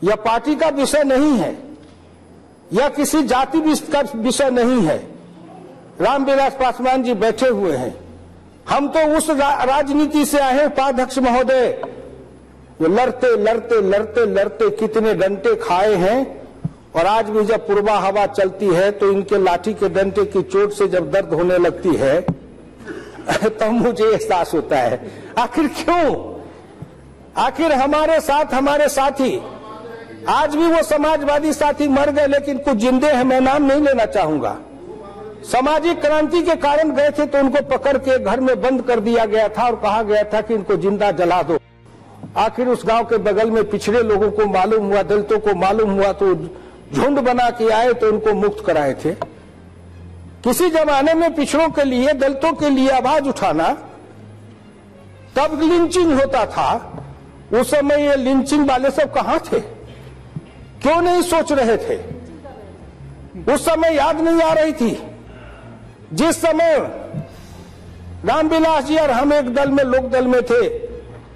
यह पार्टी का विषय नहीं है, यह किसी जाति का विषय नहीं है। रामविलास पासवान जी बैठे हुए हैं, हम तो उस राजनीति से आए हैं उपाध्यक्ष महोदय, ये लड़ते लड़ते लड़ते लड़ते कितने डंटे खाए हैं, और आज भी जब पूर्वा हवा चलती है तो इनके लाठी के डंटे की चोट से जब दर्द होने लगती है तब मुझे एहसास होता है आखिर क्यों, आखिर हमारे साथ हमारे साथी, आज भी वो समाजवादी साथी मर गए लेकिन कुछ जिंदे हैं, मैं नाम नहीं लेना चाहूंगा। सामाजिक क्रांति के कारण गए थे तो उनको पकड़ के घर में बंद कर दिया गया था और कहा गया था कि इनको जिंदा जला दो। आखिर उस गांव के बगल में पिछड़े लोगों को मालूम हुआ, दलितों को मालूम हुआ तो झुंड बना के आए तो उनको मुक्त कराए थे। किसी जमाने में पिछड़ों के लिए, दलितों के लिए आवाज उठाना, तब लिंचिंग होता था। उस समय ये लिंचिंग वाले सब कहां थे, क्यों नहीं सोच रहे थे? उस समय याद नहीं आ रही थी। जिस समय रामविलास जी और हम एक दल में, लोक दल में थे,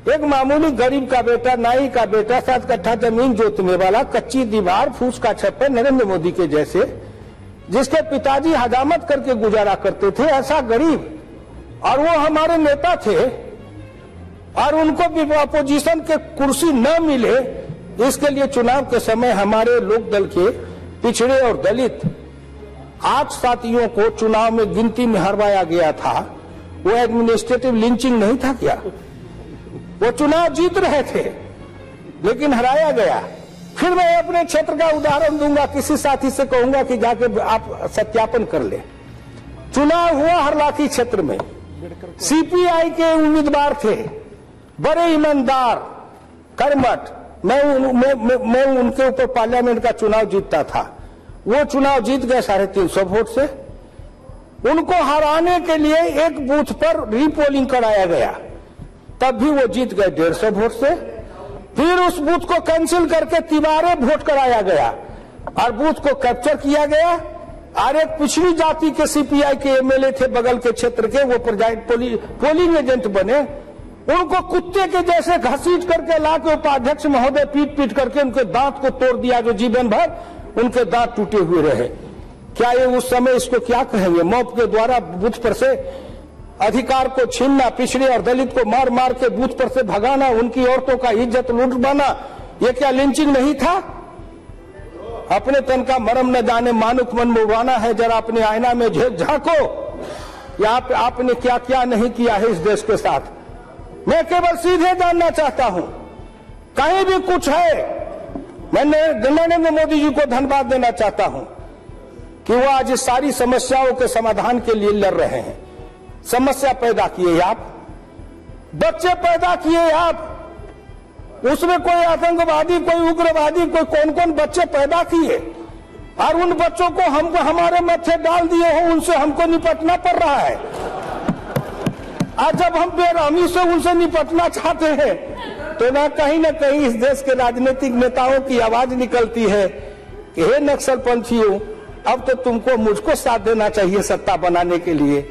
एक मामूली गरीब का बेटा, नाई का बेटा, 7 कट्ठा जमीन जोतने वाला, कच्ची दीवार, फूस का छप्पर, नरेंद्र मोदी के जैसे, जिसके पिताजी हजामत करके गुजारा करते थे, ऐसा गरीब, और वो हमारे नेता थे, और उनको भी अपोजिशन के कुर्सी न मिले, इसके लिए चुनाव के समय हमारे लोक दल के पिछड़े और दलित 8 साथियों को चुनाव में गिनती में हरवाया गया था। वो एडमिनिस्ट्रेटिव लिंचिंग नहीं था क्या? वो चुनाव जीत रहे थे लेकिन हराया गया। फिर मैं अपने क्षेत्र का उदाहरण दूंगा, किसी साथी से कहूंगा कि जाके आप सत्यापन कर ले। चुनाव हुआ हरलाखी क्षेत्र में, सीपीआई के उम्मीदवार थे, बड़े ईमानदार, कर्मठ, मैं उनके ऊपर पार्लियामेंट का चुनाव जीतता था। वो चुनाव जीत गए 350 वोट से। उनको हराने के लिए एक बूथ पर रीपोलिंग कराया गया, तब भी वो जीत गए 150 वोट से। फिर उस बूथ को कैंसिल करके तिबारे वोट कराया गया और बूथ को कैप्चर किया गया। और एक पिछड़ी जाति के सीपीआई के एमएलए थे बगल के क्षेत्र के, वो पोलिंग एजेंट बने। उनको कुत्ते के जैसे घसीट करके लाके उपाध्यक्ष महोदय पीट पीट करके उनके दांत को तोड़ दिया, जो जीवन भर उनके दांत टूटे हुए रहे। क्या ये उस समय इसको क्या कहेंगे? मॉब के द्वारा बूथ पर से अधिकार को छीनना, पिछड़े और दलित को मार मार के बूथ पर से भगाना, उनकी औरतों का इज्जत लूटवाना, ये क्या लिंचिंग नहीं था? अपने तन का मरम न जाने मानुक मन मुड़वाना है, जरा अपने आईना में झांको, या आपने क्या क्या नहीं किया है इस देश के साथ। मैं केवल सीधे जानना चाहता हूं, कहीं भी कुछ है, मैं नरेंद्र मोदी जी को धन्यवाद देना चाहता हूं कि वो आज इस सारी समस्याओं के समाधान के लिए लड़ रहे हैं। समस्या पैदा किए आप, बच्चे पैदा किए आप, उसमें कोई आतंकवादी, कोई उग्रवादी, कोई कौन कौन बच्चे पैदा किए, और उन बच्चों को हमको हमारे माथे डाल दिए हो, उनसे हमको निपटना पड़ रहा है। आज जब हम बेरहमी से उनसे निपटना चाहते हैं तो ना कहीं इस देश के राजनीतिक नेताओं की आवाज निकलती है कि हे नक्सलपंथियों, अब तो तुमको मुझको साथ देना चाहिए सत्ता बनाने के लिए।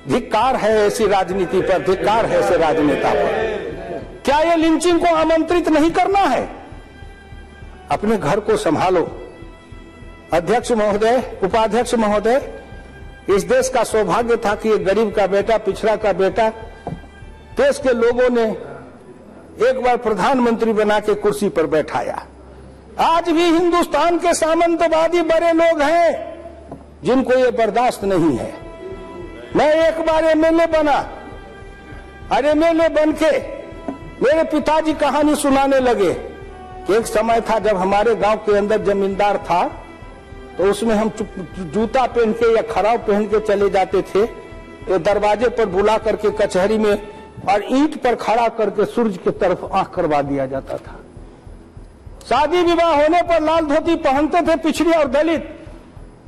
धिक्कार है ऐसी राजनीति पर, धिक्कार है ऐसे राजनेता पर। क्या ये लिंचिंग को आमंत्रित नहीं करना है? अपने घर को संभालो। अध्यक्ष महोदय, उपाध्यक्ष महोदय, इस देश का सौभाग्य था कि एक गरीब का बेटा, पिछड़ा का बेटा, देश के लोगों ने एक बार प्रधानमंत्री बना के कुर्सी पर बैठाया। आज भी हिंदुस्तान के सामंतवादी बड़े लोग हैं जिनको ये बर्दाश्त नहीं है। मैं एक बार एमएलए बना, और एमएलए बन के मेरे पिताजी कहानी सुनाने लगे कि एक समय था जब हमारे गांव के अंदर जमींदार था, तो उसमें हम जूता पहन के या खराब पहन के चले जाते थे, तो दरवाजे पर बुला करके कचहरी में और ईंट पर खड़ा करके सूर्य की तरफ आंख करवा दिया जाता था। शादी विवाह होने पर लाल धोती पहनते थे पिछड़े और दलित,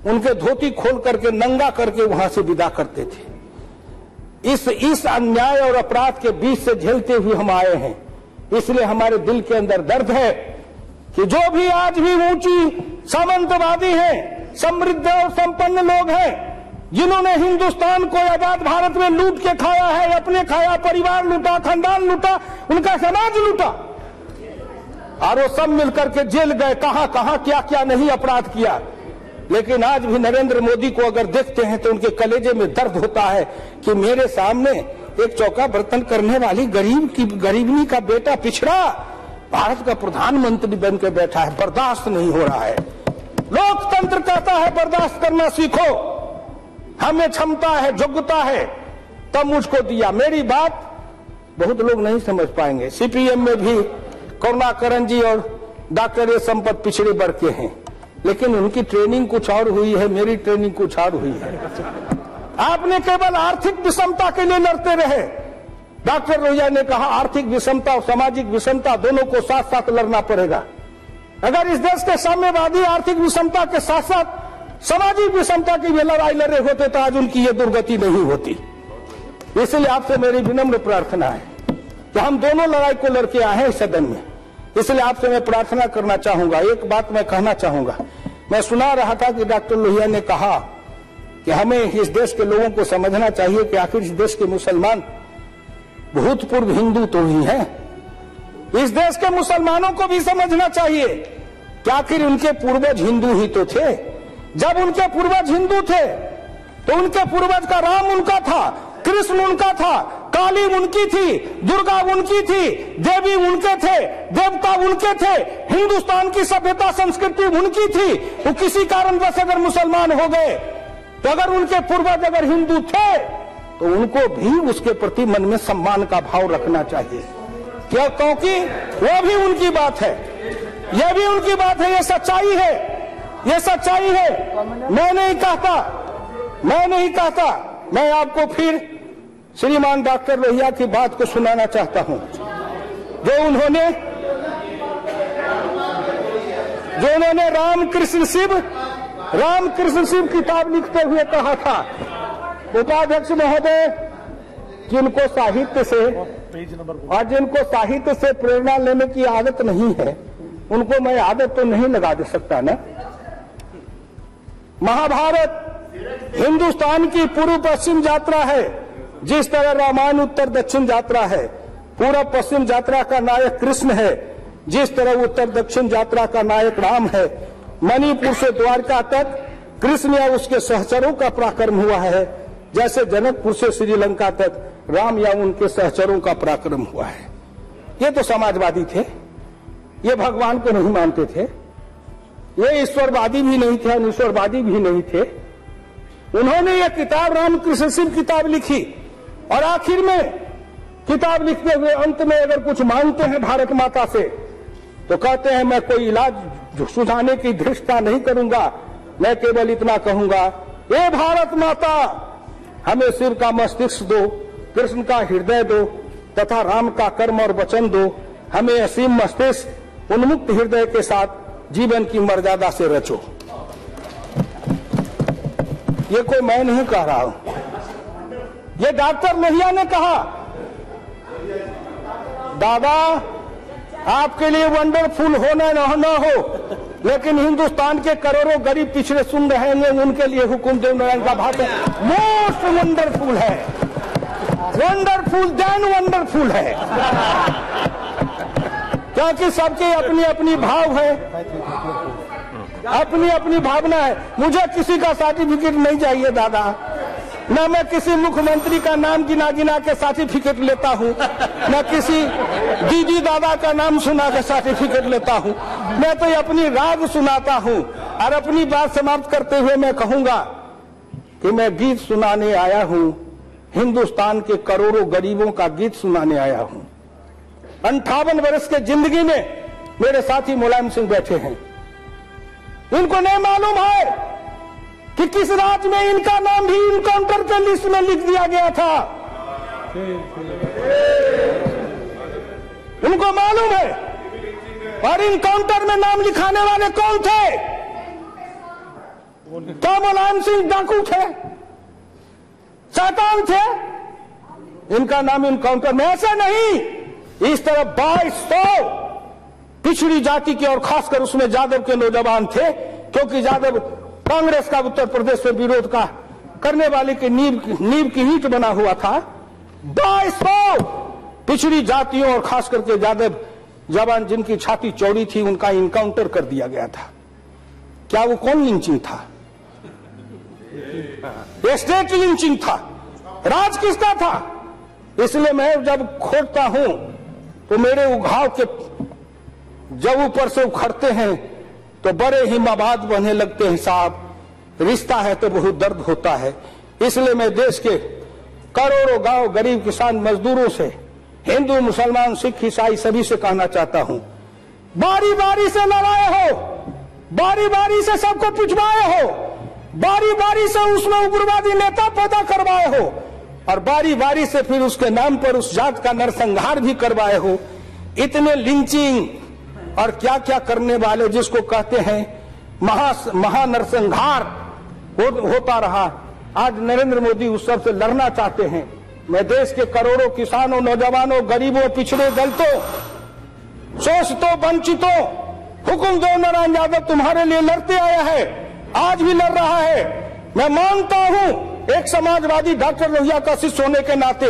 उनके धोती खोल करके नंगा करके वहां से विदा करते थे। इस अन्याय और अपराध के बीच से झेलते हुए हम आए हैं। इसलिए हमारे दिल के अंदर दर्द है कि जो भी आज भी ऊंची सामंतवादी हैं, समृद्ध और संपन्न लोग हैं, जिन्होंने हिंदुस्तान को आजाद भारत में लूट के खाया है, अपने खाया, परिवार लूटा, खानदान लूटा, उनका समाज लूटा, और वो सब मिलकर के जेल गए, कहां कहां क्या क्या नहीं अपराध किया। लेकिन आज भी नरेंद्र मोदी को अगर देखते हैं तो उनके कलेजे में दर्द होता है कि मेरे सामने एक चौका बर्तन करने वाली गरीबनी का बेटा पिछड़ा भारत का प्रधानमंत्री बन के बैठा है। बर्दाश्त नहीं हो रहा है। लोकतंत्र कहता है बर्दाश्त करना सीखो, हमें क्षमता है, योग्यता है, तब मुझको दिया। मेरी बात बहुत लोग नहीं समझ पाएंगे। सीपीएम में भी करुणाकरण जी और डॉक्टर ए संपत पिछड़े वर्ग के हैं, लेकिन उनकी ट्रेनिंग कुछ और हुई है, मेरी ट्रेनिंग कुछ और हुई है। आपने केवल आर्थिक विषमता के लिए लड़ते रहे। डॉक्टर लोहिया ने कहा आर्थिक विषमता और सामाजिक विषमता दोनों को साथ साथ लड़ना पड़ेगा। अगर इस देश के साम्यवादी आर्थिक विषमता के साथ साथ सामाजिक विषमता की भी लड़ाई लड़ रहे होते तो आज उनकी ये दुर्गति नहीं होती। इसलिए आपसे मेरी विनम्र प्रार्थना है कि हम दोनों लड़ाई को लड़के आए हैं इस सदन में, इसलिए आपसे मैं प्रार्थना करना चाहूंगा। एक बात मैं कहना चाहूंगा, मैं सुना रहा था कि डॉक्टर लोहिया ने कहा कि हमें इस देश के लोगों को समझना चाहिए कि आखिर इस देश के मुसलमान भूतपूर्व हिंदू तो ही हैं। इस देश के मुसलमानों को भी समझना चाहिए कि आखिर उनके पूर्वज हिंदू ही तो थे। जब उनके पूर्वज हिंदू थे तो उनके पूर्वज का राम उनका था, कृष्ण उनका था, काली उनकी थी, दुर्गा उनकी थी, देवी उनके थे, देवता उनके थे, हिंदुस्तान की सभ्यता संस्कृति उनकी थी। तो किसी कारणवश अगर मुसलमान हो गए तो अगर उनके पूर्वज अगर हिंदू थे तो उनको भी उसके प्रति मन में सम्मान का भाव रखना चाहिए। क्यों? क्योंकि वो भी उनकी बात है, यह भी उनकी बात है, ये सच्चाई है, ये सच्चाई है। मैं नहीं कहता, मैं आपको फिर श्रीमान डॉक्टर लोहिया की बात को सुनाना चाहता हूं, जो उन्होंने रामकृष्ण शिव किताब लिखते हुए कहा था। उपाध्यक्ष महोदय, जिनको साहित्य से प्रेरणा लेने की आदत नहीं है उनको मैं आदत तो नहीं लगा दे सकता ना। महाभारत हिंदुस्तान की पूर्व पश्चिम यात्रा है, जिस तरह रामायण उत्तर दक्षिण यात्रा है। पूर्व पश्चिम यात्रा का नायक कृष्ण है, जिस तरह उत्तर दक्षिण यात्रा का नायक राम है। मणिपुर से द्वारका तक कृष्ण या उसके सहचरों का पराक्रम हुआ है, जैसे जनकपुर से श्रीलंका तक राम या उनके सहचरों का पराक्रम हुआ है। ये तो समाजवादी थे, ये भगवान को नहीं मानते थे, ये ईश्वरवादी भी नहीं थे, अनिश्वरवादी भी नहीं थे। उन्होंने ये किताब रामकृष्ण शिव किताब लिखी और आखिर में किताब लिखते हुए अंत में अगर कुछ मांगते हैं भारत माता से तो कहते हैं मैं कोई इलाज सुझाने की धृष्टता नहीं करूंगा, मैं केवल इतना कहूंगा, ए भारत माता हमें शिव का मस्तिष्क दो, कृष्ण का हृदय दो तथा राम का कर्म और वचन दो। हमें असीम मस्तिष्क उन्मुक्त हृदय के साथ जीवन की मर्यादा से रचो। ये कोई मैं नहीं कह रहा हूं, ये डॉक्टर लोहिया ने कहा। दादा आपके लिए वंडरफुल होना न हो, लेकिन हिंदुस्तान के करोड़ों गरीब पिछड़े सुन रहे हैं, उनके लिए हुकुम देव नारायण का भाषण मोस्ट वंडरफुल है, वंडरफुल देन वंडरफुल है, क्योंकि सबकी अपनी अपनी भाव है, अपनी अपनी भावना है। मुझे किसी का सर्टिफिकेट नहीं चाहिए दादा, न मैं किसी मुख्यमंत्री का नाम गिना गिना के सर्टिफिकेट लेता हूँ, न किसी दीदी दादा का नाम सुना के सर्टिफिकेट लेता हूँ। मैं तो अपनी राग सुनाता हूँ और अपनी बात समाप्त करते हुए मैं कहूंगा कि मैं गीत सुनाने आया हूँ, हिंदुस्तान के करोड़ों गरीबों का गीत सुनाने आया हूँ। 58 वर्ष के जिंदगी में मेरे साथी मुलायम सिंह बैठे हैं, इनको नहीं मालूम है कि किस राज्य में इनका नाम भी इनकाउंटर के लिस्ट में लिख दिया गया था। उनको मालूम है, और इनकाउंटर में नाम लिखाने वाले कौन थे? क्या मुलायम सिंह डाकू थे, शैतान थे? इनका नाम इनकाउंटर में ऐसे नहीं, इस तरह 2200 पिछड़ी जाति के और खासकर उसमें यादव के नौजवान थे, क्योंकि यादव कांग्रेस का उत्तर प्रदेश में विरोध का करने वाले की नींव की ईंट बना हुआ था। 2200 पिछड़ी जातियों और खास करके यादव जवान जिनकी छाती चौड़ी थी उनका इनकाउंटर कर दिया गया था। क्या वो कौन लिंचिंग था? स्टेट लिंचिंग था। राज किसका था? इसलिए मैं जब खोदता हूं तो मेरे उघाव के जब ऊपर से उखड़ते हैं तो बड़े ही मवाद बहने लगते हैं साहब। रिश्ता है तो बहुत दर्द होता है। इसलिए मैं देश के करोड़ों गांव गरीब किसान मजदूरों से, हिंदू मुसलमान सिख ईसाई सभी से कहना चाहता हूं, बारी बारी से लड़ाए हो, बारी बारी से सबको पिछवाए हो, बारी बारी से उसमें उग्रवादी नेता पैदा करवाए हो और बारी बारी से फिर उसके नाम पर उस जात का नरसंहार भी करवाए हो। इतने लिंचिंग और क्या क्या करने वाले जिसको कहते हैं महानरसंहार होता रहा। आज नरेंद्र मोदी उस सब से लड़ना चाहते हैं। मैं देश के करोड़ों किसानों, नौजवानों, गरीबों, पिछड़े दलितों, शोषितों, वंचितों, हुकुम देव नारायण यादव तुम्हारे लिए लड़ते आया है, आज भी लड़ रहा है। मैं मानता हूं एक समाजवादी डॉक्टर लोहिया का शिष्य होने के नाते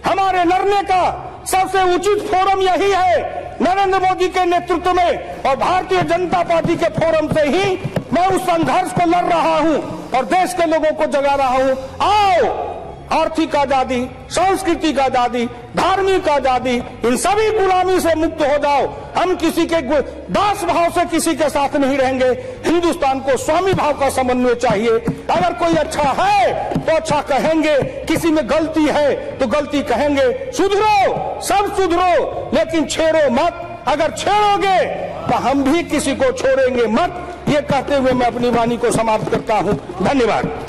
हमारे लड़ने का सबसे उचित फोरम यही है, नरेंद्र मोदी के नेतृत्व में और भारतीय जनता पार्टी के फोरम से ही मैं उस संघर्ष को लड़ रहा हूं और देश के लोगों को जगा रहा हूं। आओ, आर्थिक आजादी, सांस्कृतिक आजादी, धार्मिक आजादी, इन सभी गुलामी से मुक्त हो जाओ। हम किसी के दास भाव से किसी के साथ नहीं रहेंगे। हिंदुस्तान को स्वामी भाव का समन्वय चाहिए। अगर कोई अच्छा है तो अच्छा कहेंगे, किसी में गलती है तो गलती कहेंगे। सुधरो, सब सुधरो, लेकिन छेड़ो मत। अगर छेड़ोगे तो हम भी किसी को छोड़ेंगे मत। ये कहते हुए मैं अपनी वाणी को समाप्त करता हूं। धन्यवाद।